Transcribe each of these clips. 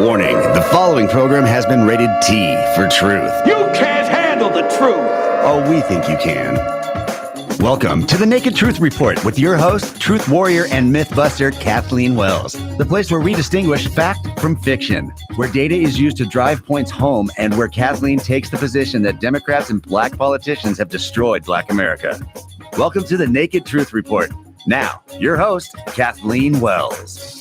Warning, the following program has been rated T for truth. You can't handle the truth! Oh, we think you can. Welcome to the Naked Truth Report with your host, truth warrior and mythbuster Kathleen Wells. The place where we distinguish fact from fiction, where data is used to drive points home, and where Kathleen takes the position that Democrats and black politicians have destroyed Black America. Welcome to the Naked Truth Report. Now, your host, Kathleen Wells.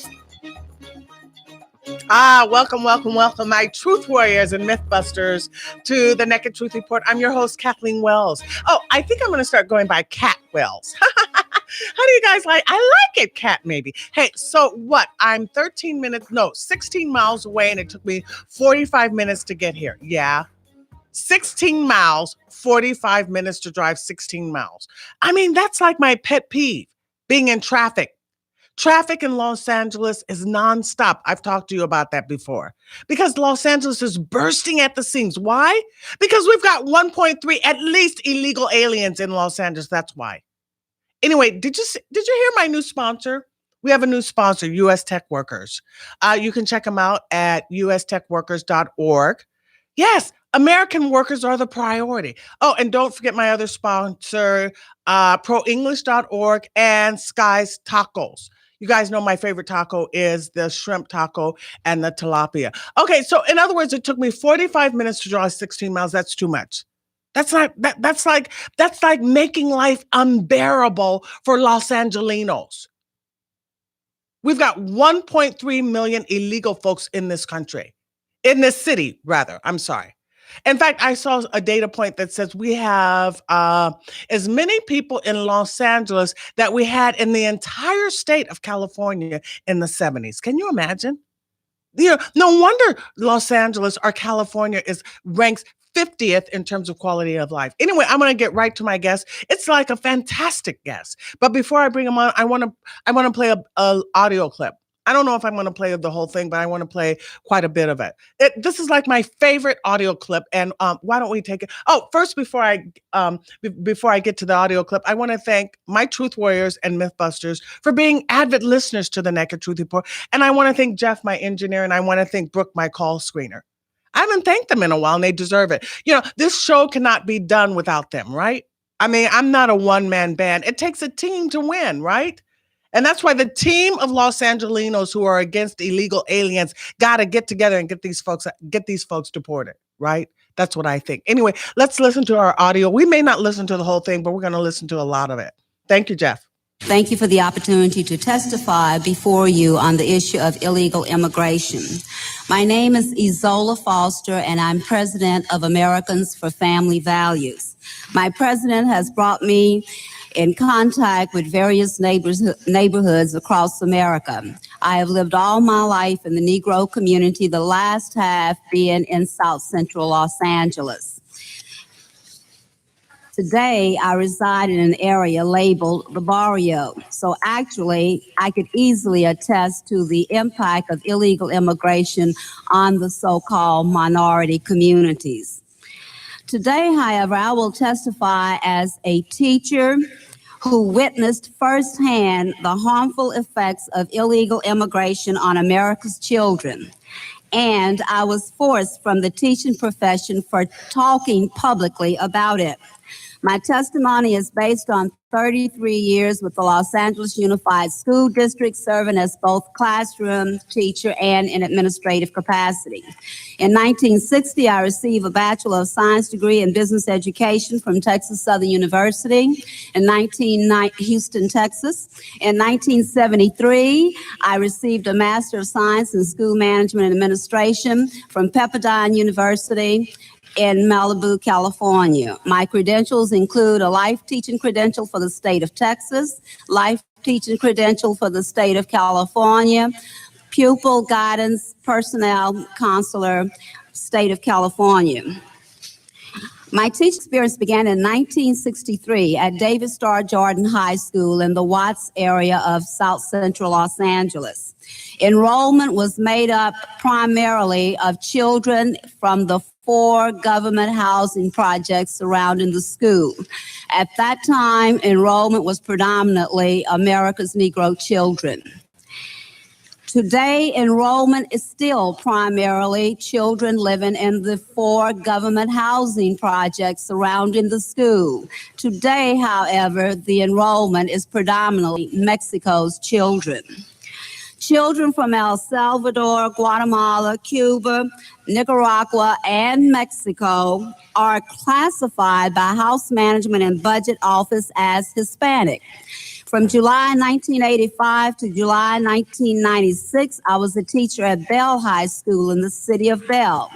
Welcome, my truth warriors and mythbusters to the Naked Truth Report. I'm your host, Kathleen Wells. Oh, I think I'm going to start going by Cat Wells. How do you guys like? I like it, Cat, maybe. Hey, so what? I'm 16 miles away, and it took me 45 minutes to get here. Yeah. 16 miles, 45 minutes to drive 16 miles. I mean, that's like my pet peeve, being in traffic. Traffic in Los Angeles is nonstop. I've talked to you about that before. Because Los Angeles is bursting at the seams. Why? Because we've got 1.3 at least illegal aliens in Los Angeles. That's why. Anyway, did you hear my new sponsor? We have a new sponsor, U.S. Tech Workers. You can check them out at ustechworkers.org. Yes, American workers are the priority. Oh, and don't forget my other sponsor, proenglish.org and Sky's Tacos. You guys know my favorite taco is the shrimp taco and the tilapia. Okay, so in other words, it took me 45 minutes to drive 16 miles. That's too much. That's like making life unbearable for Los Angelinos. We've got 1.3 million illegal folks in this country. In this city, rather. I'm sorry. In fact, I saw a data point that says we have as many people in Los Angeles that we had in the entire state of California in the 70s. Can you imagine? You know, no wonder Los Angeles or California ranks 50th in terms of quality of life. Anyway, I'm going to get right to my guest. It's like a fantastic guest. But before I bring him on, I want to play a audio clip. I don't know if I'm going to play the whole thing, but I want to play quite a bit of it. This is like my favorite audio clip, and why don't we take it? Oh, first, before I get to the audio clip, I want to thank my truth warriors and mythbusters for being avid listeners to the Naked Truth Report, and I want to thank Jeff, my engineer, and I want to thank Brooke, my call screener. I haven't thanked them in a while, and they deserve it. You know, this show cannot be done without them, right? I mean, I'm not a one-man band. It takes a team to win, right? And that's why the team of Los Angelinos who are against illegal aliens got to get together and get these folks deported, right? That's what I think. Anyway, let's listen to our audio. We may not listen to the whole thing, but we're going to listen to a lot of it. Thank you, Jeff. Thank you for the opportunity to testify before you on the issue of illegal immigration. My name is Ezola Foster, and I'm president of Americans for Family Values. My president has brought me in contact with various neighborhoods across America. I have lived all my life in the Negro community, the last half being in South Central Los Angeles. Today, I reside in an area labeled the Barrio. So actually, I could easily attest to the impact of illegal immigration on the so-called minority communities. Today, however, I will testify as a teacher who witnessed firsthand the harmful effects of illegal immigration on America's children. And I was forced from the teaching profession for talking publicly about it. My testimony is based on 33 years with the Los Angeles Unified School District, serving as both classroom teacher and in administrative capacity. In 1960, I received a Bachelor of Science degree in Business Education from Texas Southern University in Houston, Texas. In 1973, I received a Master of Science in School Management and Administration from Pepperdine University in Malibu, California. My credentials include a life teaching credential for the state of Texas, life teaching credential for the state of California, pupil guidance, personnel, counselor, state of California. My teaching experience began in 1963 at David Starr Jordan High School in the Watts area of South Central Los Angeles. Enrollment was made up primarily of children from the 4 government housing projects surrounding the school. At that time, enrollment was predominantly America's Negro children. Today, enrollment is still primarily children living in the 4 government housing projects surrounding the school. Today, however, the enrollment is predominantly Mexico's children. Children from El Salvador, Guatemala, Cuba, Nicaragua, and Mexico are classified by House Management and Budget Office as Hispanic. From July 1985 to July 1996, I was a teacher at Bell High School in the city of Bell.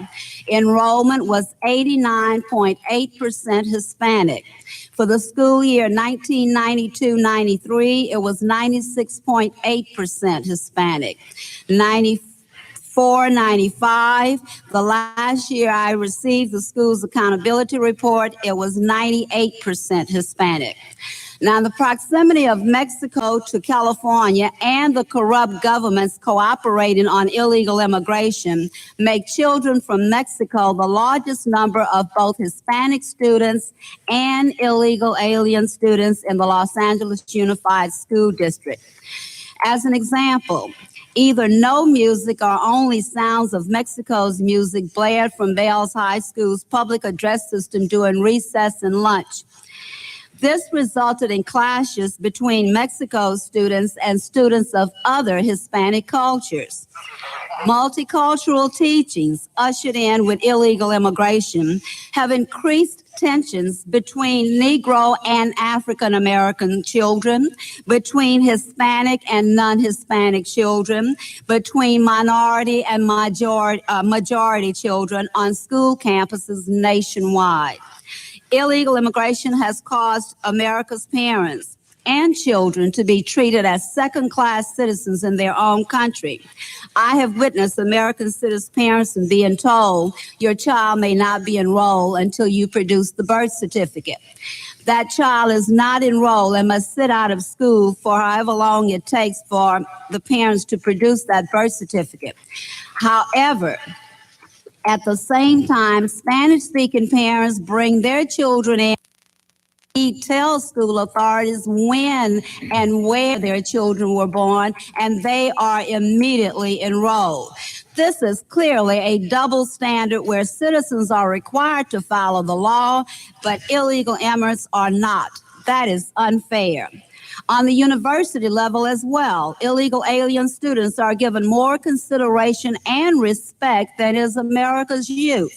Enrollment was 89.8% Hispanic. For the school year 1992-93, it was 96.8% Hispanic. 94-95, the last year I received the school's accountability report, it was 98% Hispanic. Now, the proximity of Mexico to California and the corrupt governments cooperating on illegal immigration make children from Mexico the largest number of both Hispanic students and illegal alien students in the Los Angeles Unified School District. As an example, either no music or only sounds of Mexico's music blared from Bell's High School's public address system during recess and lunch. This resulted in clashes between Mexico's students and students of other Hispanic cultures. Multicultural teachings ushered in with illegal immigration have increased tensions between Negro and African American children, between Hispanic and non-Hispanic children, between minority and majority children on school campuses nationwide. Illegal immigration has caused America's parents and children to be treated as second-class citizens in their own country. I have witnessed American citizens' parents being told, your child may not be enrolled until you produce the birth certificate. That child is not enrolled and must sit out of school for however long it takes for the parents to produce that birth certificate. However, at the same time, Spanish-speaking parents bring their children in. He tells school authorities when and where their children were born, and they are immediately enrolled. This is clearly a double standard where citizens are required to follow the law, but illegal immigrants are not. That is unfair. On the university level as well, illegal alien students are given more consideration and respect than is America's youth.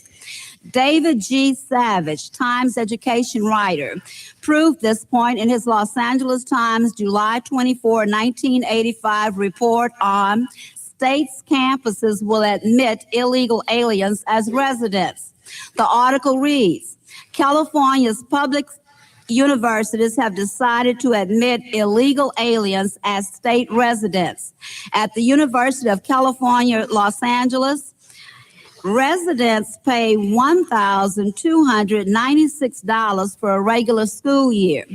David G. Savage, Times education writer, proved this point in his Los Angeles Times July 24, 1985 report on states' campuses will admit illegal aliens as residents. The article reads, California's public universities have decided to admit illegal aliens as state residents. At the University of California, Los Angeles, residents pay $1,296 for a regular school year.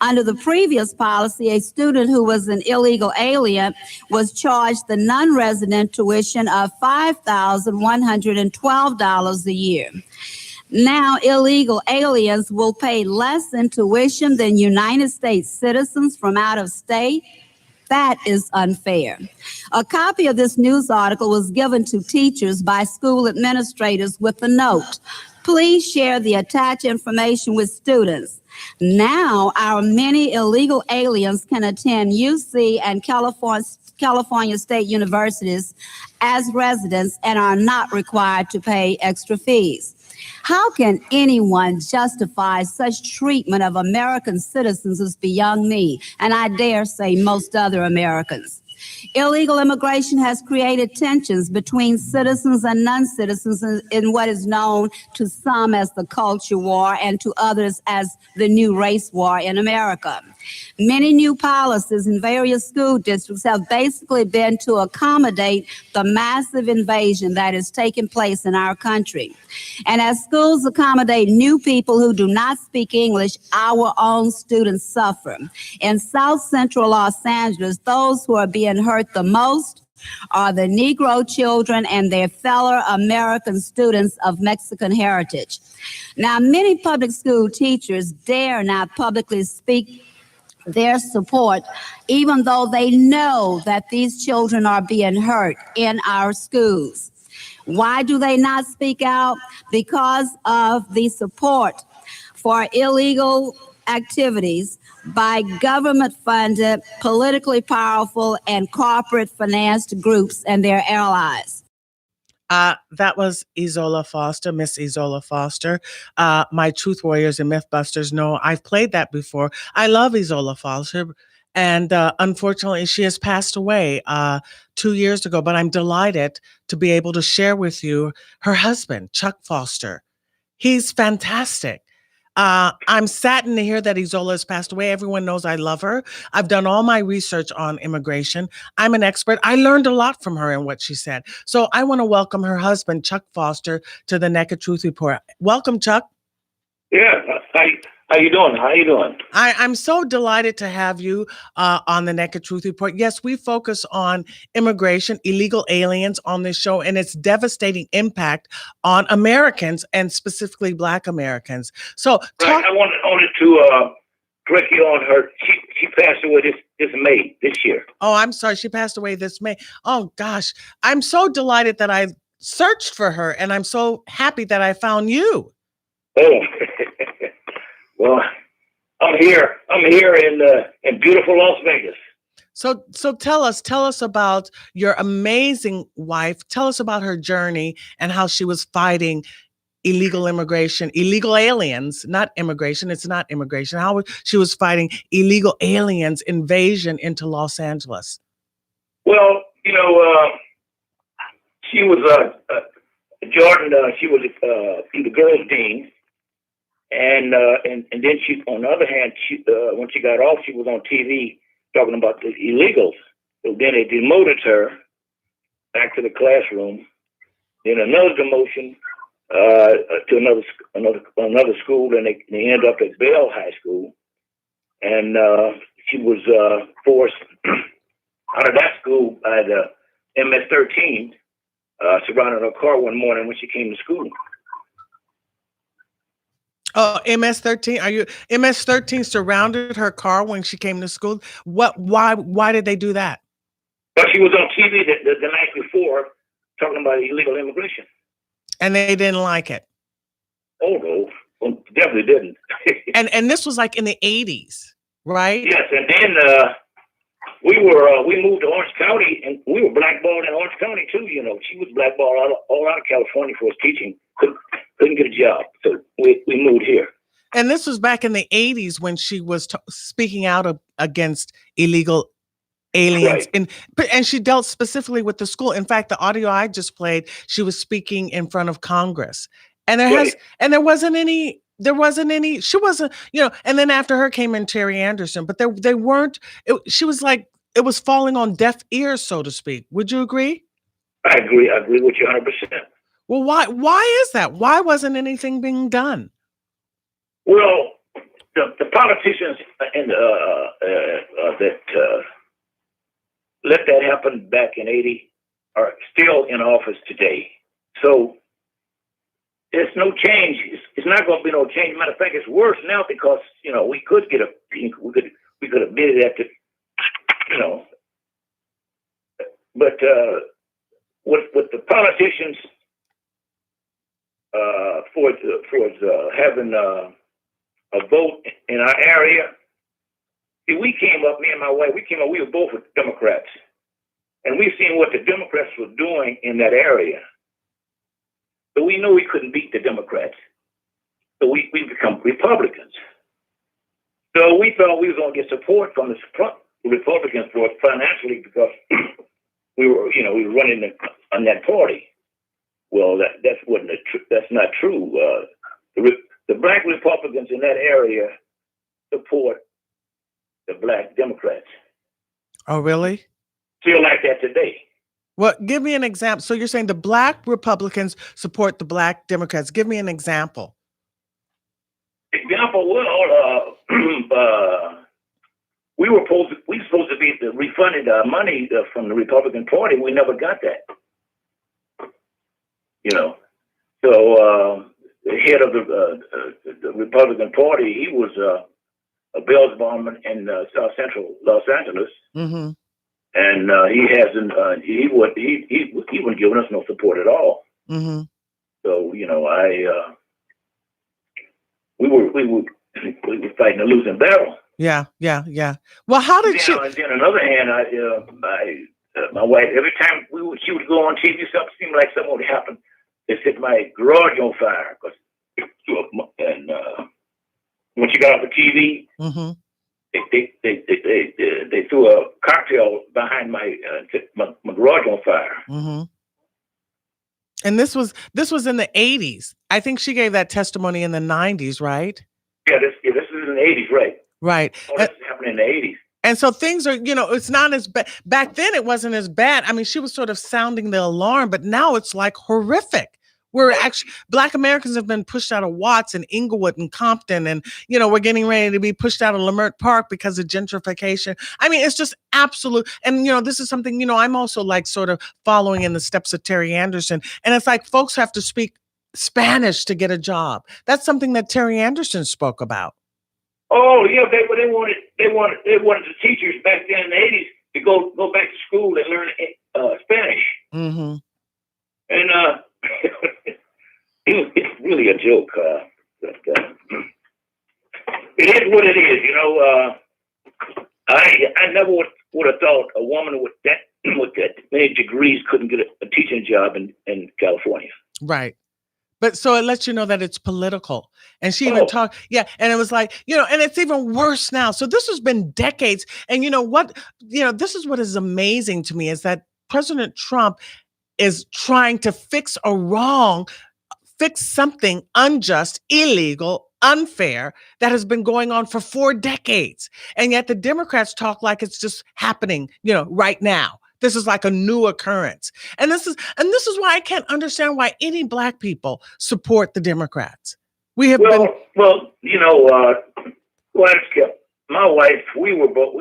Under the previous policy, a student who was an illegal alien was charged the non-resident tuition of $5,112 a year. Now, illegal aliens will pay less in tuition than United States citizens from out of state. That is unfair. A copy of this news article was given to teachers by school administrators with the note, please share the attached information with students. Now, our many illegal aliens can attend UC and California State Universities as residents and are not required to pay extra fees. How can anyone justify such treatment of American citizens is beyond me, and I dare say most other Americans. Illegal immigration has created tensions between citizens and non-citizens in what is known to some as the culture war and to others as the new race war in America. Many new policies in various school districts have basically been to accommodate the massive invasion that is taking place in our country. And as schools accommodate new people who do not speak English, our own students suffer. In South Central Los Angeles, those who are being hurt the most are the Negro children and their fellow American students of Mexican heritage. Now, many public school teachers dare not publicly speak their support, even though they know that these children are being hurt in our schools. Why do they not speak out? Because of the support for illegal activities by government-funded, politically powerful, and corporate-financed groups and their allies. That was Ezola Foster, Miss Ezola Foster. My Truth Warriors and Mythbusters know I've played that before. I love Ezola Foster, and unfortunately, she has passed away 2 years ago. But I'm delighted to be able to share with you her husband, Chuck Foster. He's fantastic. I'm saddened to hear that Ezola has passed away. Everyone knows I love her. I've done all my research on immigration. I'm an expert. I learned a lot from her and what she said. So I want to welcome her husband, Chuck Foster, to the Naked Truth Report. Welcome, Chuck. Yeah, how you doing? How you doing? I'm so delighted to have you on the Naked Truth Report. Yes, we focus on immigration, illegal aliens on this show, and its devastating impact on Americans and specifically Black Americans. So, Right, I wanted to correct you on her. She passed away this May this year. Oh, I'm sorry. She passed away this May. Oh, gosh. I'm so delighted that I searched for her, and I'm so happy that I found you. Oh, well, I'm here. I'm here in beautiful Las Vegas. So tell us about your amazing wife. Tell us about her journey and how she was fighting illegal immigration, illegal aliens, not immigration. It's not immigration. How she was fighting illegal aliens invasion into Los Angeles. Well, she was Jordan. She was the girls' dean. And then she, on the other hand, when she got off, she was on TV talking about the illegals. So then they demoted her back to the classroom. Then another demotion to another school, and they ended up at Bell High School. And she was forced out of that school by the MS-13, surrounding her car one morning when she came to school. Oh, MS-13. Are you MS-13 surrounded her car when she came to school? Why did they do that? But she was on TV the night before talking about illegal immigration. And they didn't like it. Oh no, well, definitely didn't. and this was like in the 80s, right? Yes, and then we moved to Orange County, and we were blackballed in Orange County too. She was blackballed all out of California for teaching. Couldn't get a job, so we moved here. And this was back in the 80s when she was speaking out against illegal aliens. Right. And she dealt specifically with the school. In fact, the audio I just played, she was speaking in front of Congress. And there wasn't any, she wasn't, and then after her came in Terry Anderson, but they weren't, she was like, it was falling on deaf ears, so to speak. Would you agree? I agree with you 100%. Well, why is that? Why wasn't anything being done? Well, the politicians and that let that happen back in 80 are still in office today. So there's no change. It's not going to be no change. Matter of fact, it's worse now because we could get we could have bid it at the but with the politicians for having a vote in our area. See, we came up, me and my wife, we were both with Democrats. And we've seen what the Democrats were doing in that area. So we knew we couldn't beat the Democrats. So we become Republicans. So we thought we were going to get support from the Republicans for us financially because we were running on that party. Well, that's not true. The Black Republicans in that area support the Black Democrats. Oh, really? Still like that today. Well, give me an example. So you're saying the Black Republicans support the Black Democrats. Give me an example. Example, well, we supposed to be refunded money from the Republican Party. We never got that. So the head of the Republican Party, he was Bell's bomb in South Central Los Angeles, Mm-hmm. and he hasn't. He wasn't giving us no support at all. Mm-hmm. So we were fighting a losing battle. Yeah. Well, how did you? And then on the other hand, my wife, every time she would go on TV, something seemed like something would happen. They set my garage on fire, and when she got off the TV, Mm-hmm. they threw a cocktail behind my garage on fire. Mm-hmm. And this was in the 80s. I think she gave that testimony in the 90s, right? Yeah, this is in the 80s, right? Right. All this happened in the 80s. And so things are, it's not as bad. Back then, it wasn't as bad. I mean, she was sort of sounding the alarm, but now it's like horrific. Black Americans have been pushed out of Watts and Inglewood and Compton. And, we're getting ready to be pushed out of Leimert Park because of gentrification. I mean, it's just absolute. And, this is something, I'm also like sort of following in the steps of Terry Anderson. And it's like folks have to speak Spanish to get a job. That's something that Terry Anderson spoke about. Oh yeah, they wanted the teachers back then in the 80s to go back to school and learn Spanish. Mm-hmm. And it's really a joke. It is what it is, I never would have thought a woman with that many degrees couldn't get a teaching job in California. Right. But so it lets you know that it's political. And she even talked, and it was like, and it's even worse now. So this has been decades. And this is what is amazing to me is that President Trump is trying to fix a wrong, fix something unjust, illegal, unfair that has been going on for 4 decades. And yet the Democrats talk like it's just happening, right now. This is like a new occurrence. And this is why I can't understand why any Black people support the Democrats. We have been my wife, we were both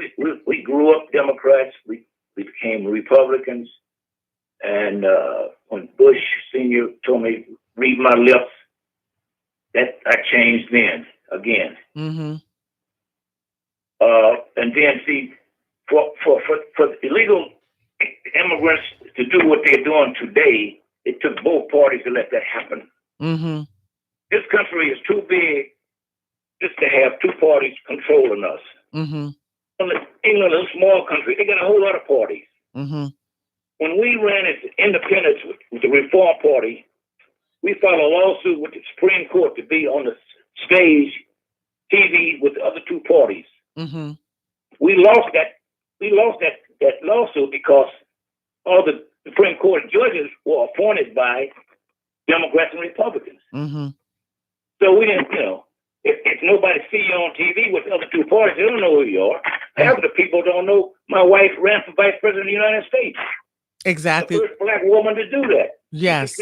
we grew up Democrats, we became Republicans, and when Bush Sr. told me read my lips, that I changed then again. Mm-hmm. And then see for illegal immigrants to do what they're doing today, it took both parties to let that happen. Mm-hmm. This country is too big just to have two parties controlling us. Mm-hmm. England is a small country. They got a whole lot of parties. Mm-hmm. When we ran as independents with the Reform Party, we filed a lawsuit with the Supreme Court to be on the stage, TV with the other two parties. Mm-hmm. We lost that lawsuit because all the Supreme Court judges were appointed by Democrats and Republicans. Mm-hmm. So we didn't, if nobody see you on TV with the other two parties, they don't know who you are. Half of the people don't know my wife ran for Vice President of the United States. Exactly. The first Black woman to do that. Yes.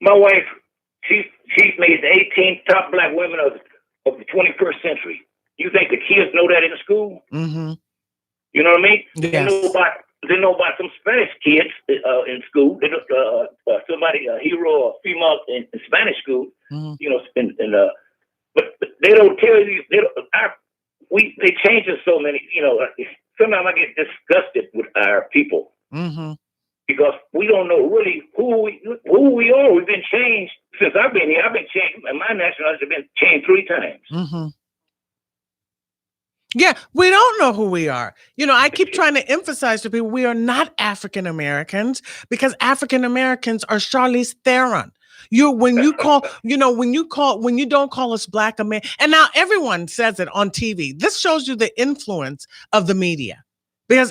My wife, she made the 18th top Black women of the 21st century. You think the kids know that in school? Mm-hmm. You know what I mean? Yes. They know about some Spanish kids in school. They somebody, a hero or female in Spanish school. Mm-hmm. But they don't tell you. They change us so many. Sometimes I get disgusted with our people. Mm-hmm. Because we don't know really who we are. We've been changed since I've been here. I've been changed, and my nationality has been changed 3 times. Mm-hmm. Yeah, we don't know who we are. I keep trying to emphasize to people we are not African Americans because African Americans are Charlize Theron. When you don't call us Black American, and now everyone says it on TV. This shows you the influence of the media because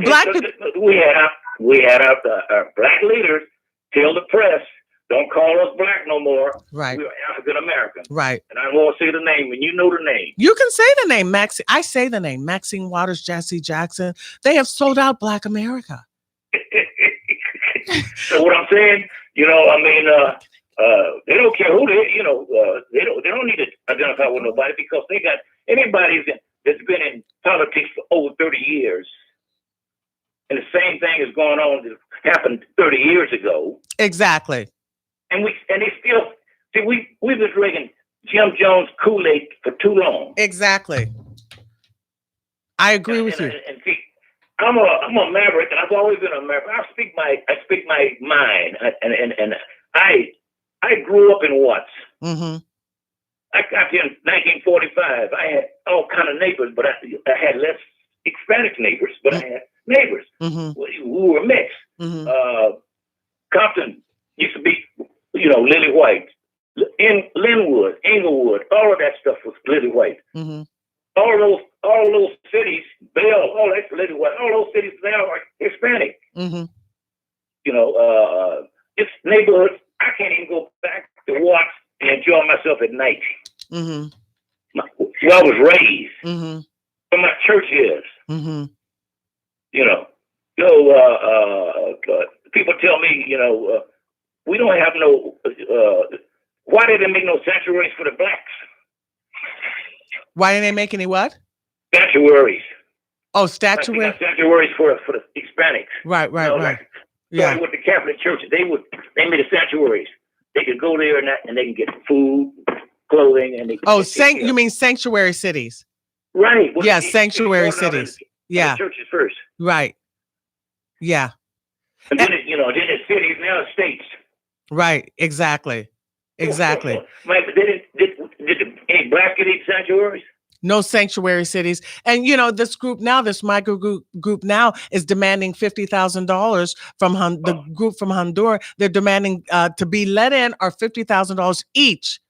Black people. We had our Black leaders tell the press, don't call us Black no more. Right. We're African American. Right. And I won't say the name, and you know the name. You can say the name, Max. I say the name, Maxine Waters, Jesse Jackson. They have sold out Black America. So what I'm saying, they don't care who they don't need to identify with nobody because they got anybody that's been in politics for over 30 years. And the same thing is going on that happened 30 years ago. Exactly. And they still see we was Reagan Jim Jones Kool-Aid for too long. Exactly. I agree with you. And see, I'm a maverick, and I've always been a maverick. I speak my mind, and I grew up in Watts. Mm-hmm. I got here in 1945. I had all kind of neighbors, but I had less Hispanic neighbors, but I had neighbors who were mixed. Compton used to be, Lily White. In Linwood, Inglewood, all of that stuff was Lily White. All those cities, Bell, all that's Lily White. All those cities now are Hispanic. It's neighborhoods. I can't even go back to Watts and enjoy myself at night. Where I was raised, where my church is. People tell me, we don't have no. Why did they make no sanctuaries for the blacks? Why didn't they make any what? Sanctuaries. Oh, statuary. Like sanctuaries for the Hispanics. Right. So with the Catholic Church, they made a sanctuaries. They could go there and they can get food, clothing, and they. You mean sanctuary cities? Right. Well, yeah, sanctuary cities. Yeah. The churches first. Right. Yeah. And then it's cities, now it's states. Right. Exactly. Did any blacks get any sanctuaries? No sanctuary cities. And, this group now, this micro group now is demanding $50,000 from the group from Honduras. They're demanding to be let in or $50,000 each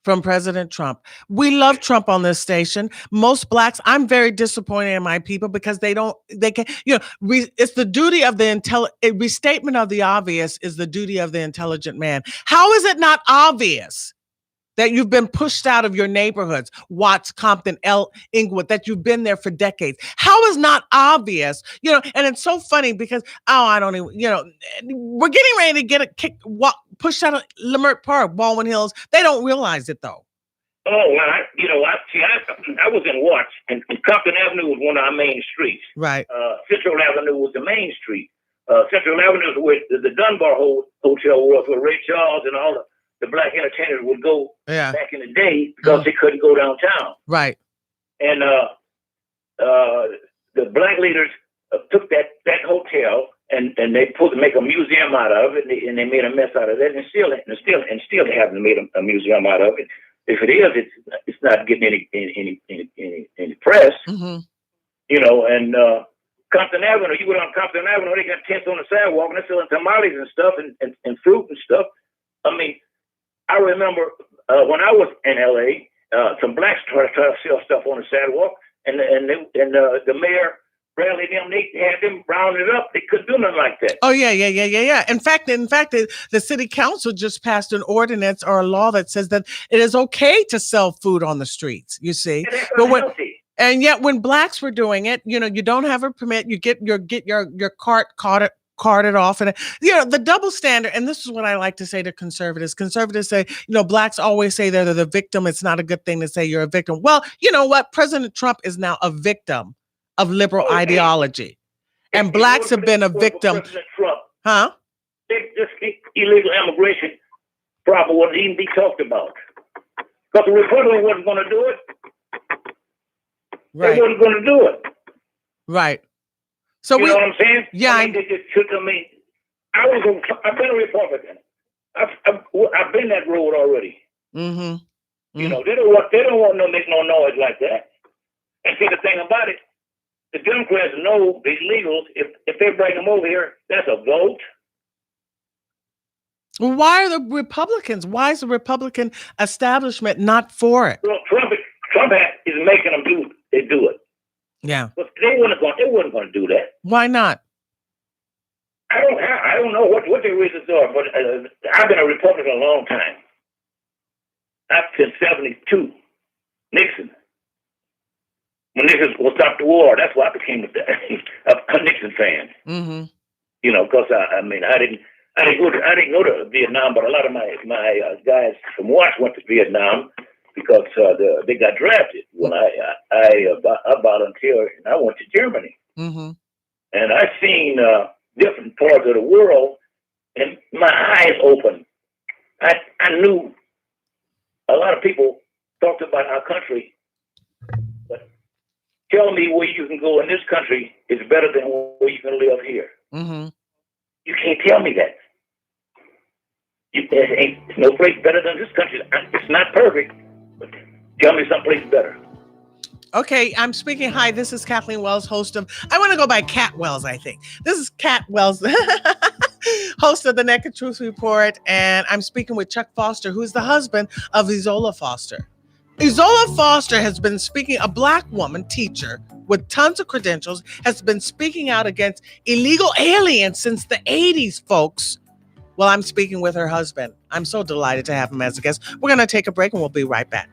from President Trump. We love Trump on this station. Most blacks, I'm very disappointed in my people because it's the duty of the restatement of the obvious is the duty of the intelligent man. How is it not obvious that you've been pushed out of your neighborhoods, Watts, Compton, Inglewood, that you've been there for decades? How is not obvious? And it's so funny because, I don't even, we're getting ready to get pushed out of Leimert Park, Baldwin Hills. They don't realize it though. Oh, well, I was in Watts, and Compton Avenue was one of our main streets. Right. Central Avenue was the main street. Central Avenue is where the Dunbar Hotel was, where Ray Charles and all the black entertainers would go back in the day because they couldn't go downtown. Right. And the black leaders took that hotel and they make a museum out of it, and they made a mess out of it, and still they haven't made a museum out of it. If it is, it's not getting any press. And Compton Avenue, you go down Compton Avenue, they got tents on the sidewalk and they're selling tamales and stuff and fruit and stuff. I mean, I remember when I was in LA, some blacks tried to sell stuff on the sidewalk, and the mayor Bradley they had them rounded up. They couldn't do nothing like that. Oh yeah. In fact, the city council just passed an ordinance or a law that says that it is okay to sell food on the streets. You see, and yet when blacks were doing it, you don't have a permit. You get your cart carted off, and the double standard. And this is what I like to say to conservatives. Conservatives say, blacks always say they're the victim. It's not a good thing to say you're a victim. Well, you know what? President Trump is now a victim of liberal ideology, and blacks have been a victim. Huh? This illegal immigration problem wouldn't even be talked about because the Republicans wasn't going to do it. Right. They wasn't going to do it. Right. So you know what I'm saying? Yeah. I've been a Republican. I've been that road already. Mm-hmm. They don't want to make no noise like that. And see, the thing about it, the Democrats know the illegals. If they bring them over here, that's a vote. Why are the Republicans? Why is the Republican establishment not for it? Well, Trump is making them do it. Yeah. But they weren't going to do that. Why not? I don't know what the reasons are, but I've been a Republican a long time. Since '72, Nixon. When Nixon will stop the war, that's why I became a Nixon fan. Mm-hmm. Because I didn't go to Vietnam, but a lot of my guys from Watts went to Vietnam because they got drafted. When I volunteered and I went to Germany, and I seen different parts of the world, and my eyes opened. I knew a lot of people talked about our country, but tell me where you can go in this country is better than where you can live here. Mm-hmm. You can't tell me that. There ain't no place better than this country. It's not perfect, but tell me someplace better. Okay, I'm speaking. Hi, this is Kathleen Wells, host of, I want to go by Cat Wells, I think. This is Cat Wells, host of the Naked Truth Report, and I'm speaking with Chuck Foster, who's the husband of Ezola Foster. Ezola Foster has been speaking, a Black woman teacher with tons of credentials, has been speaking out against illegal aliens since the 80s, folks. Well, I'm speaking with her husband. I'm so delighted to have him as a guest. We're going to take a break and we'll be right back.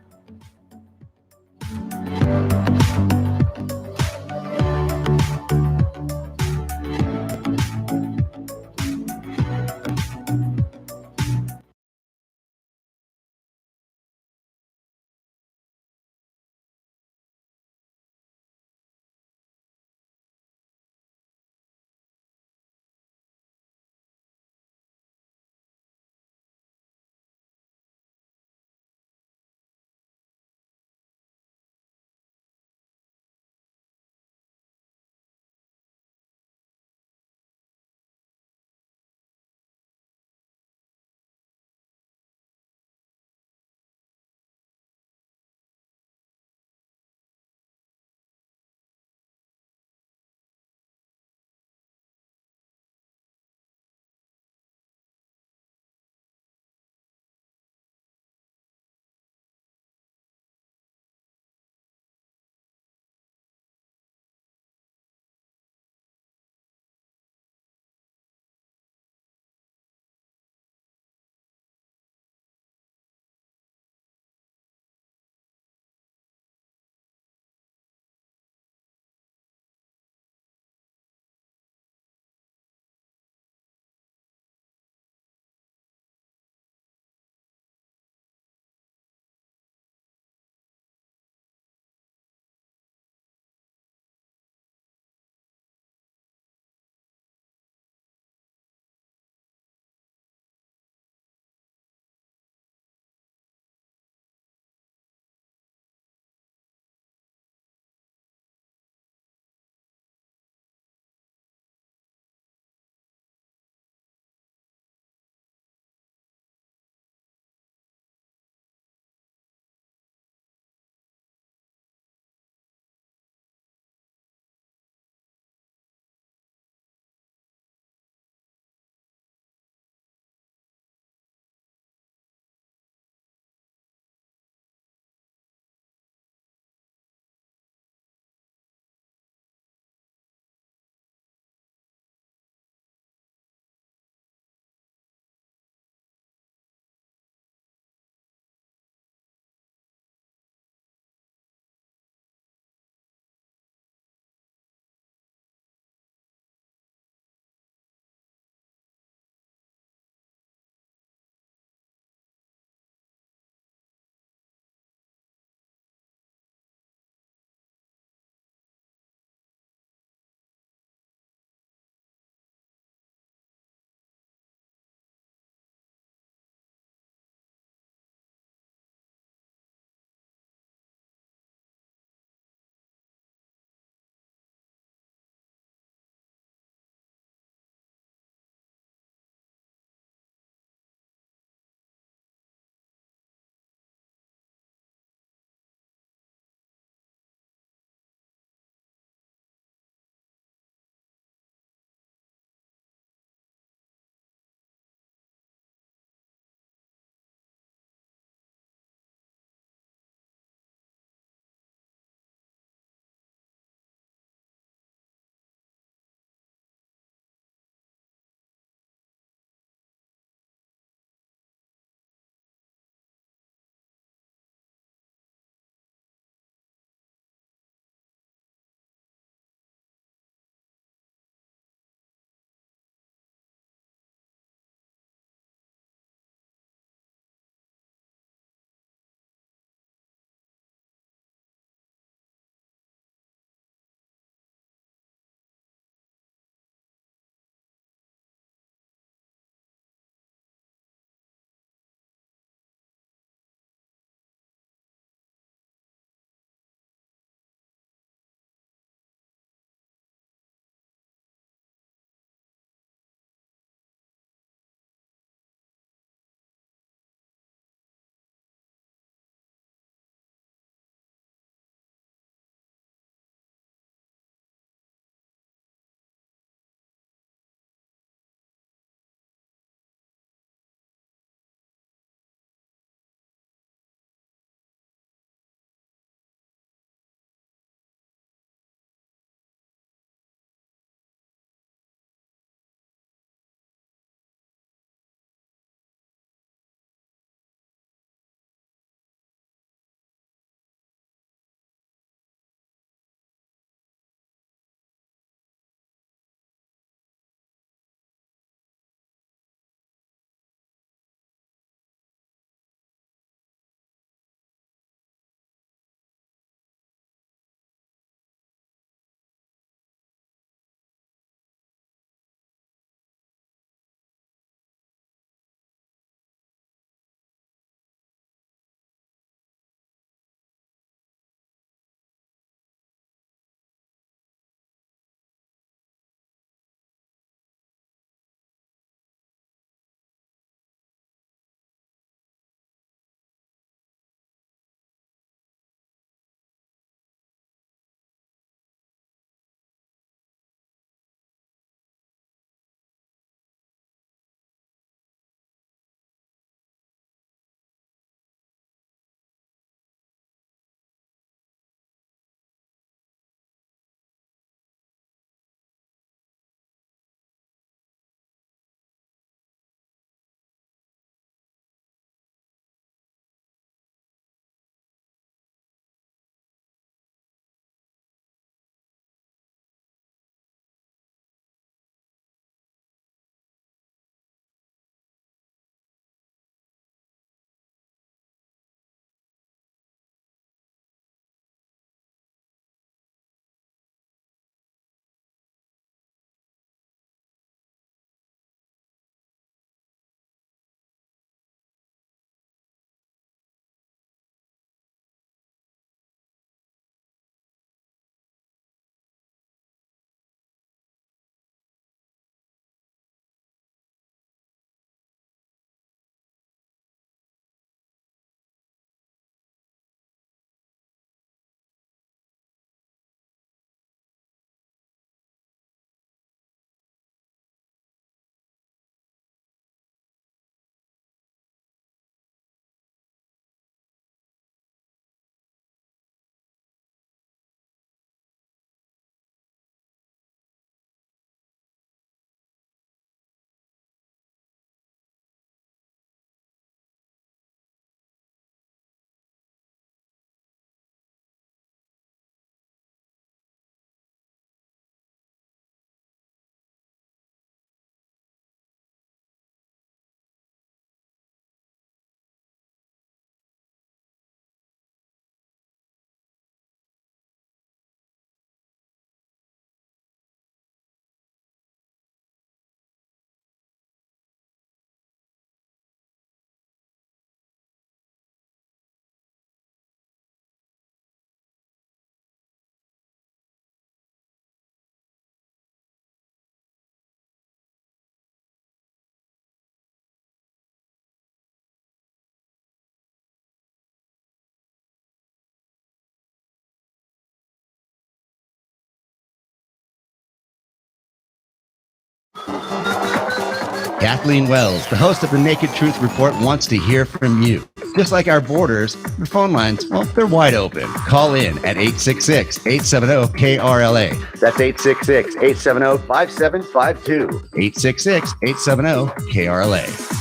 Kathleen Wells, the host of the Naked Truth Report, wants to hear from you. Just like our borders, the phone lines, well, they're wide open. Call in at 866-870-KRLA. That's 866-870-5752. 866-870-KRLA.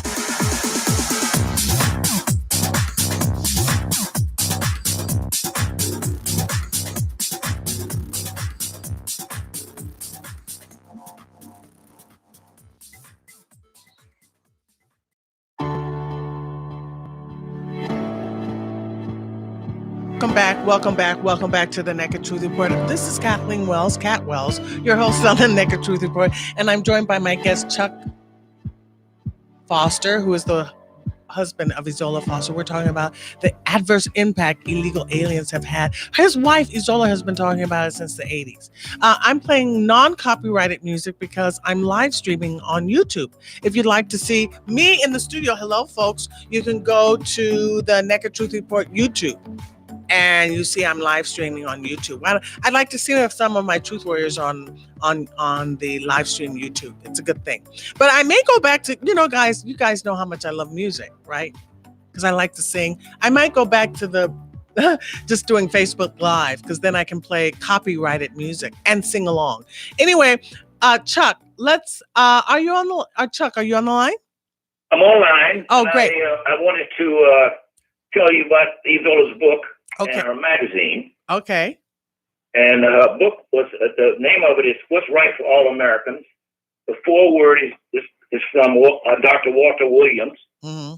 Welcome back to the Naked Truth Report. This is Kathleen Wells, Cat Wells, your host on the Naked Truth Report, and I'm joined by my guest, Chuck Foster, who is the husband of Ezola Foster. We're talking about the adverse impact illegal aliens have had. His wife, Ezola, has been talking about it since the 80s. I'm playing non-copyrighted music because I'm live streaming on YouTube. If you'd like to see me in the studio, hello, folks, you can go to the Naked Truth Report YouTube. And you see I'm live streaming on YouTube. I'd like to see if some of my Truth Warriors on the live stream YouTube. It's a good thing. But I may go back to, guys, you guys know how much I love music, right? Because I like to sing. I might go back to the just doing Facebook Live, because then I can play copyrighted music and sing along. Anyway, Chuck, are you on the line? I'm online. Oh, great. I wanted to tell you about Ezola's book. Okay. And her magazine. Okay. And her book was, the name of it is What's Right for All Americans. The foreword is from Dr. Walter Williams. Mm-hmm.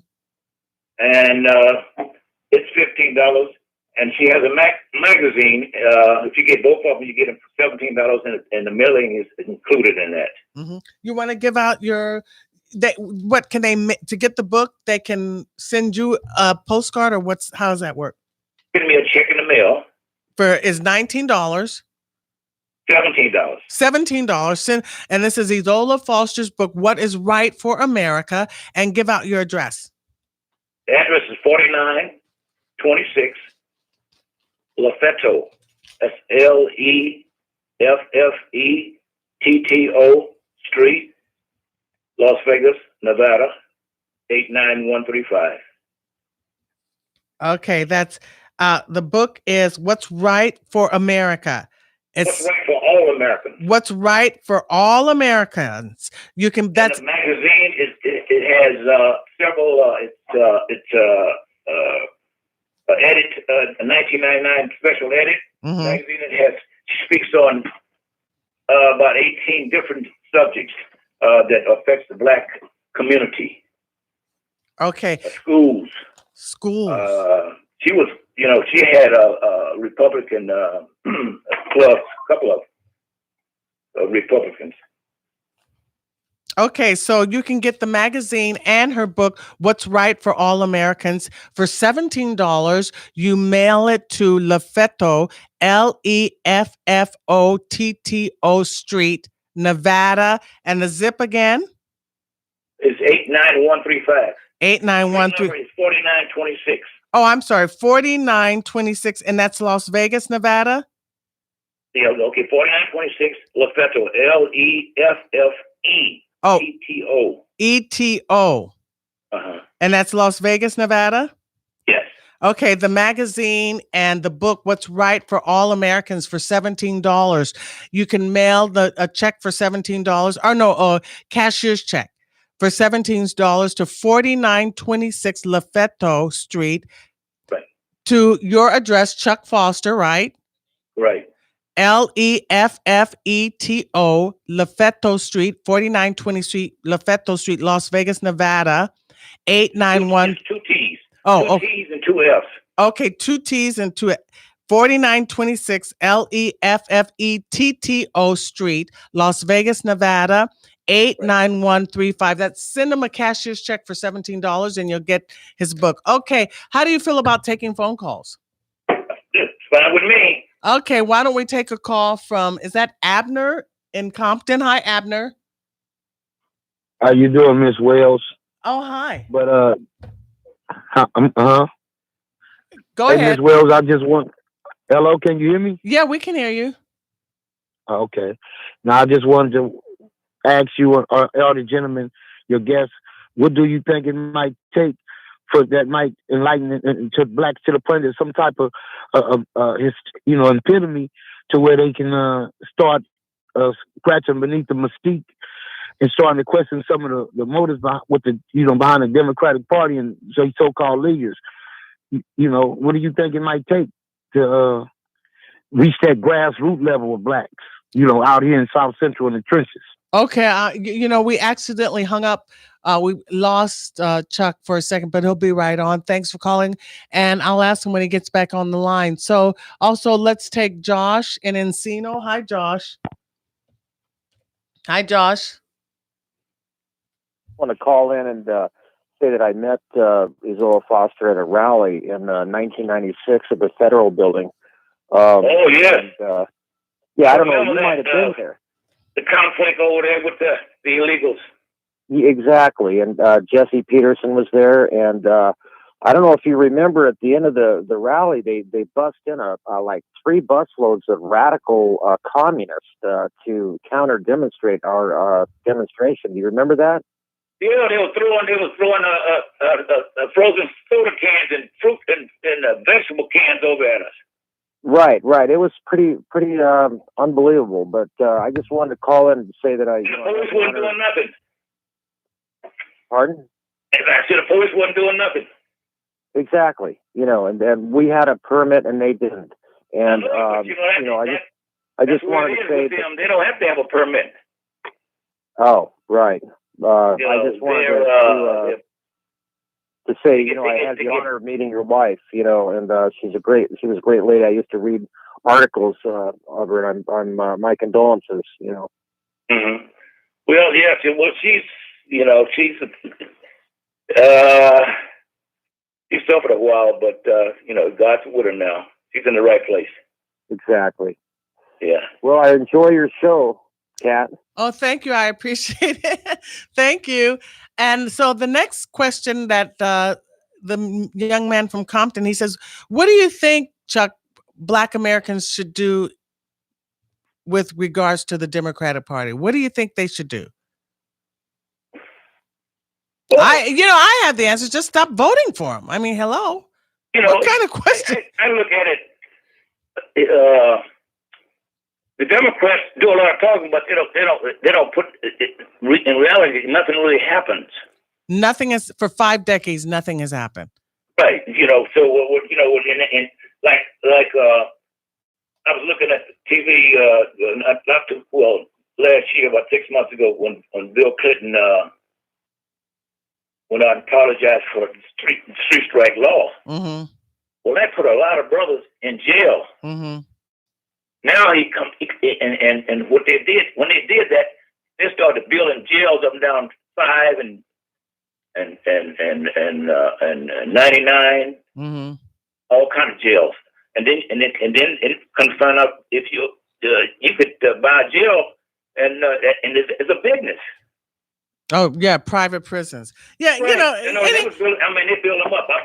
And it's $15. And she has a magazine. If you get both of them, you get them for $17, and the mailing is included in that. Mm-hmm. You want to give out to get the book, they can send you a postcard, or how does that work? Give me a check in the mail. Is $19. $17. $17. And this is Ezola Foster's book, What is Right for America, and give out your address. The address is 4926 Lafetto. That's Leffetto Street, Las Vegas, Nevada, 89135. Okay, that's the book is What's Right for America. What's Right for All Americans. What's Right for All Americans. You can. That's and the magazine. It has several. It's edit, a 1999 special edit magazine. She speaks on about 18 different subjects that affects the Black community. Okay. Schools. She was, she had a Republican plus a couple of Republicans. Okay, so you can get the magazine and her book, What's Right for All Americans, for $17. You mail it to Leffetto, Leffotto Street, Nevada, and the zip again? It's 89135. 89135. It's 4926. Oh, I'm sorry, 4926, and that's Las Vegas, Nevada? Yeah, okay, 4926 Leffetto, Leffe. Oh, ETO. ETO. And that's Las Vegas, Nevada? Yes. Okay, the magazine and the book, What's Right for All Americans, for $17. You can mail a check for $17, or a cashier's check for $17 to 4926 Leffetto Street. Right. To your address, Chuck Foster, right? Right. Leffetto, Leffetto Street, 4920 Street, Leffetto Street, Las Vegas, Nevada, 891. Two T's. Oh, two T's and two F's. Okay, 2 T's and 2 4926 Leffetto Street, Las Vegas, Nevada, 89135. That's send him a cashier's check for $17 and you'll get his book. Okay, how do you feel about taking phone calls? It's fine with me. Okay, why don't we take a call from, is that Abner in Compton? Hi, Abner. How you doing, Miss Wells? Oh, hi. But Go hey, ahead. Miss Wells, I just want. Hello, can you hear me? Yeah, we can hear you. Okay. Now I just wanted to ask you, or the gentleman, your guest. What do you think it might take for that might enlighten to blacks to the point of some type of epitome to where they can start scratching beneath the mystique and starting to question some of the motives behind behind the Democratic Party and so-called leaders. What do you think it might take to reach that grassroots level of blacks? Out here in South Central in the trenches. Okay, we accidentally hung up. We lost Chuck for a second, but he'll be right on. Thanks for calling, and I'll ask him when he gets back on the line. So, also, let's take Josh in Encino. Hi, Josh. Hi, Josh. I want to call in and say that I met Ezola Foster at a rally in 1996 at the Federal Building. Oh, yes. And, I don't know. You might have been there. The conflict over there with the illegals. Yeah, exactly. And Jesse Peterson was there. And I don't know if you remember, at the end of the rally, they bussed in like 3 busloads of radical communists to counter demonstrate our demonstration. Do you remember that? Yeah, they were throwing frozen soda cans and fruit and vegetable cans over at us. Right. It was pretty unbelievable. But I just wanted to call in and say that the police wasn't doing nothing. Pardon? I said the police wasn't doing nothing. Exactly. And we had a permit and they didn't. And I just wanted to say that they don't have to have a permit. Oh, right. I just wanted to say, I had the honor of meeting your wife, and she was a great lady. I used to read articles of her, and my condolences, Mm-hmm. Well, yes, she's she suffered a while, but God's with her now. She's in the right place. Exactly. Yeah. Well, I enjoy your show, Kat. Oh, thank you. I appreciate it. Thank you. And so the next question that the young man from Compton, he says, what do you think, Chuck, Black Americans should do with regards to the Democratic Party? What do you think they should do? Well, I have the answer. Just stop voting for him. I mean, hello. What kind of question? I look at it. The Democrats do a lot of talking, but they don't put it, in reality. Nothing really happens. Nothing has for 5 decades. Nothing has happened. Right. So like I was looking at the TV last year, about 6 months ago, when Bill Clinton went out and apologized for the street strike law. Mm-hmm. Well, that put a lot of brothers in jail. Mm-hmm. Now and what they did when they did that, they started building jails up and down 5 and 99, mm-hmm. all kind of jails, and then it comes to find out if you could buy a jail and it's a business. Oh yeah, private prisons. Yeah, right. They build them up. I've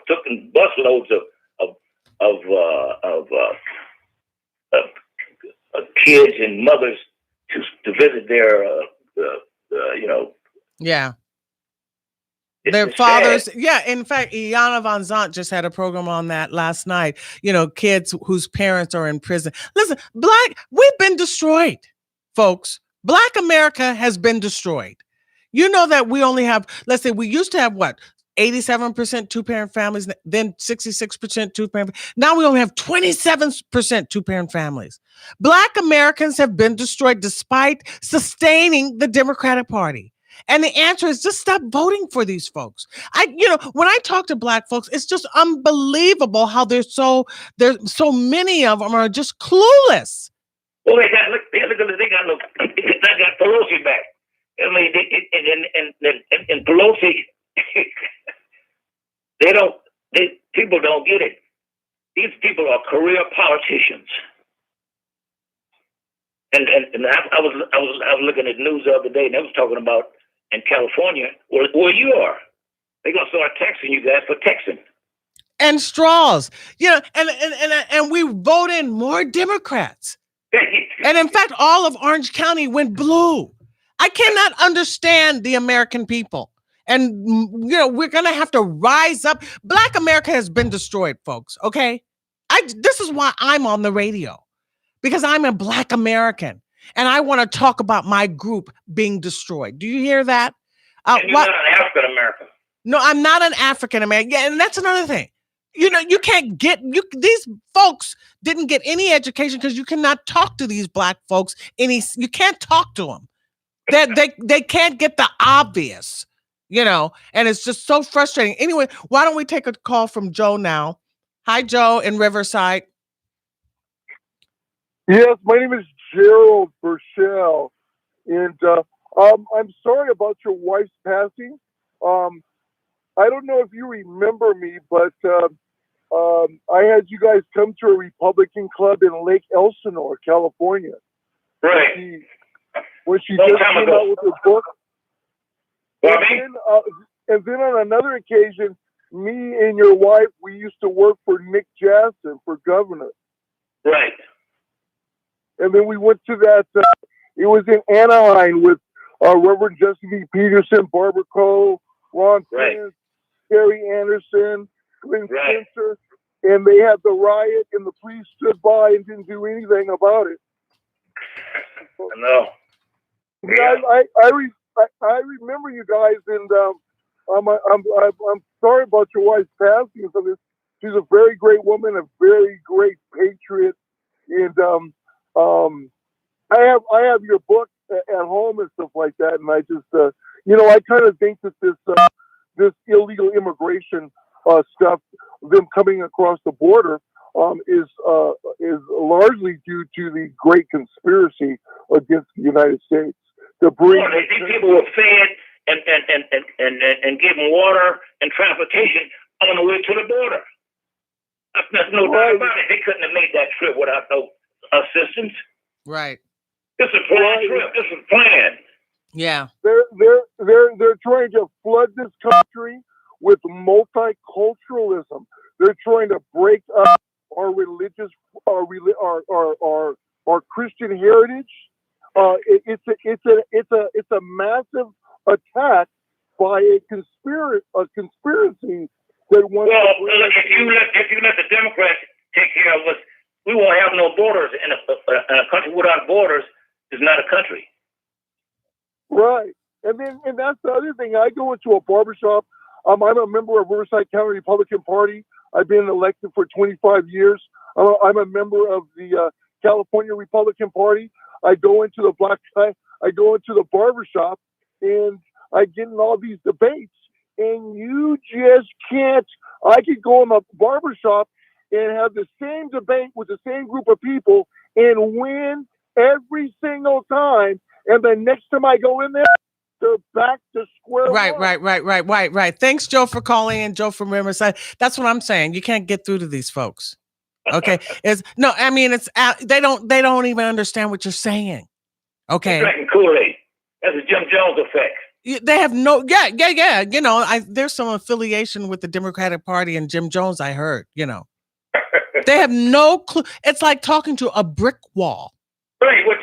taken busloads of kids and mothers to visit their Yeah. Their fathers. Sad. Yeah. In fact, Iana Van Zant just had a program on that last night. Kids whose parents are in prison. Listen, we've been destroyed, folks. Black America has been destroyed. You know that we only have, let's say we used to have 87% two-parent families, then 66% two-parent. Now we only have 27% two-parent families. Black Americans have been destroyed despite sustaining the Democratic Party. And the answer is just stop voting for these folks. When I talk to Black folks, it's just unbelievable how there's so many of them are just clueless. Well, they got Pelosi back. I mean, and Pelosi, people don't get it. These people are career politicians. And I was looking at the news the other day, and they was talking about in California, where you are, they're gonna start taxing you guys for texting and straws. And we vote in more Democrats. And in fact, all of Orange County went blue. I cannot understand the American people. And, we're going to have to rise up. Black America has been destroyed, folks. Okay. This is why I'm on the radio, because I'm a Black American and I want to talk about my group being destroyed. Do you hear that? And you're not an African American. No, I'm not an African American. Yeah, and that's another thing. You can't get these folks didn't get any education because you cannot talk to these Black folks. You can't talk to them. They can't get the obvious, and it's just so frustrating. Anyway, why don't we take a call from Joe now? Hi, Joe in Riverside. Yes, my name is Gerald Burchell, and I'm sorry about your wife's passing. I don't know if you remember me, but I had you guys come to a Republican club in Lake Elsinore, California. Right. When she just came out with her book. And then on another occasion, me and your wife, we used to work for Nick Jackson for governor. Right. And then we went to that, it was in Anaheim with Reverend Jesse V. Peterson, Barbara Cole, Ron Prince, Terry Anderson, Glenn Spencer, and they had the riot, and the police stood by and didn't do anything about it. No. Yeah. I remember you guys, and I'm sorry about your wife's passing. So she's a very great woman, a very great patriot, and I have your book at home and stuff like that, and I just I kind of think that this illegal immigration stuff, them coming across the border, is largely due to the great conspiracy against the United States. To bring these people were fed and given water and transportation on the way to the border. There's no doubt about it. They couldn't have made that trip without no assistance. Right. This is a planned trip. This is planned. Yeah. They're trying to flood this country with multiculturalism. They're trying to break up our religious, our Christian heritage. It's a massive attack by a conspiracy that wants. Well, if you let the Democrats take care of us, we won't have no borders, and a country without borders is not a country. Right, and that's the other thing. I go into a barbershop. I'm a member of Riverside County Republican Party. I've been elected for 25 years. I'm a member of the California Republican Party. I go into the barbershop, and I get in all these debates, and you just can't. I could go in a barbershop and have the same debate with the same group of people and win every single time. And then next time I go in there, they're back to square one. Right. Thanks, Joe, for calling in. Joe from Riverside. That's what I'm saying. You can't get through to these folks. Okay. They don't even understand what you're saying. Okay. They're drinking Kool-Aid. That's a Jim Jones effect. They have no, yeah. There's some affiliation with the Democratic Party and Jim Jones, I heard, They have no clue. It's like talking to a brick wall. Right. Well,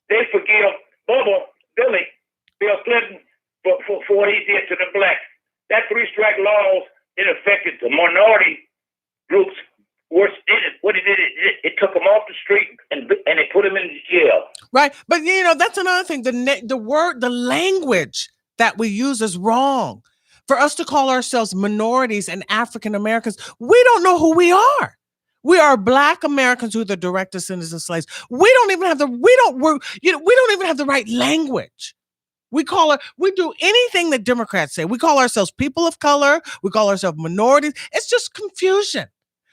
they forgive Bill Clinton for what he did to the blacks. That 3-strike laws, it affected the minority groups. Worse, what it did, it took them off the street and they put them in jail. Right. But, that's another thing. The language that we use is wrong. For us to call ourselves minorities and African Americans, we don't know who we are. We are Black Americans who are the direct descendants of slaves. We don't even have the right language. We do anything that Democrats say. We call ourselves people of color. We call ourselves minorities. It's just confusion.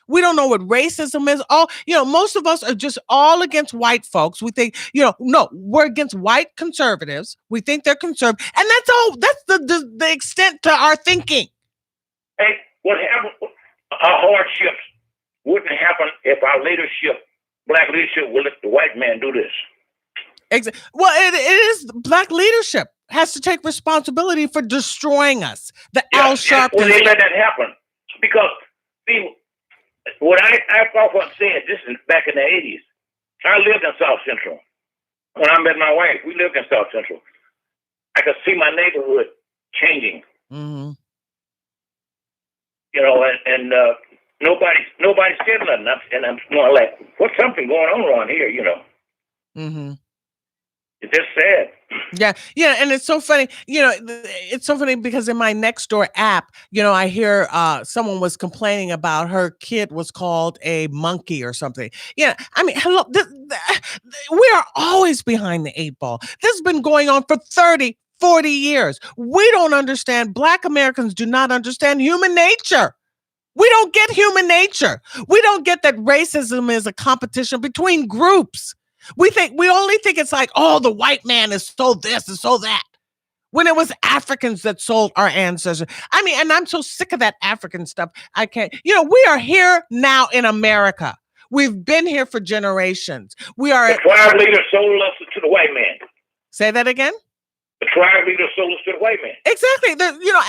We don't know what racism is. Most of us are just all against white folks. We think, no, we're against white conservatives. We think they're conservative. And that's all. That's the extent to our thinking. Hey, what happened? Our hardships wouldn't happen if our leadership, Black leadership, would let the white man do this. Well, it is Black leadership has to take responsibility for destroying us. Al Sharpton. Well, they let that happen because what I often said, this is back in the 80s. I lived in South Central. When I met my wife, we lived in South Central. I could see my neighborhood changing. Mm-hmm. You know, and nobody said nothing. And I'm more like, what's something going on around here? You know. Mm-hmm. It's just sad. Yeah, and it's so funny. It's so funny because in my Nextdoor app, I hear someone was complaining about her kid was called a monkey or something. Yeah, I mean, hello, we are always behind the 8 ball. This has been going on for 30, 40 years. We don't understand. Black Americans do not understand human nature. We don't get human nature. We don't get that racism is a competition between groups. We only think it's like, oh, the white man is so this and so that. When it was Africans that sold our ancestors. I mean, and I'm so sick of that African stuff. I can't, we are here now in America. We've been here for generations. We are. The tribe leader sold us to the white man. Say that again? The tribe leader sold us to the white man. Exactly.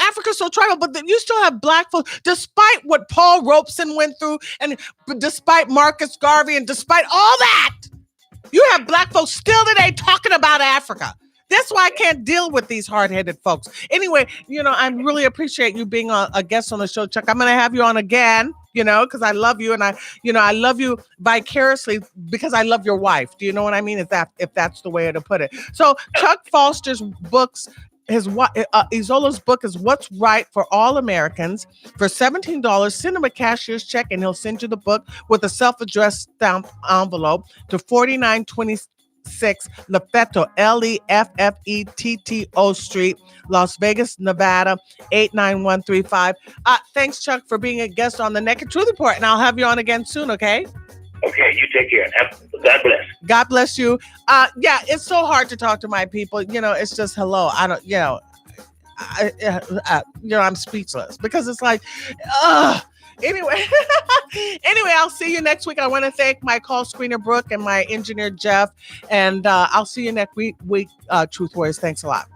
Africa's so tribal, but then you still have black folks, despite what Paul Robeson went through, and despite Marcus Garvey, and despite all that, you have black folks still today talking about Africa. That's why I can't deal with these hard-headed folks. Anyway, I really appreciate you being a guest on the show, Chuck. I'm going to have you on again, because I love you, and I love you vicariously because I love your wife. Do you know what I mean? If that's the way to put it. So Chuck Foster's books, Ezola's book is What's Right for All Americans. For $17, send him a cashier's check and he'll send you the book with a self-addressed stamped envelope to 4926 Lefetto, Leffetto Street, Las Vegas, Nevada, 89135. Thanks, Chuck, for being a guest on the Naked Truth Report, and I'll have you on again soon, okay? Okay, you take care. God bless. God bless you. Yeah, it's so hard to talk to my people. It's just hello. I don't, I'm speechless because it's like, anyway, I'll see you next week. I want to thank my call screener, Brooke, and my engineer, Jeff. And I'll see you next week, Truth Warriors. Thanks a lot.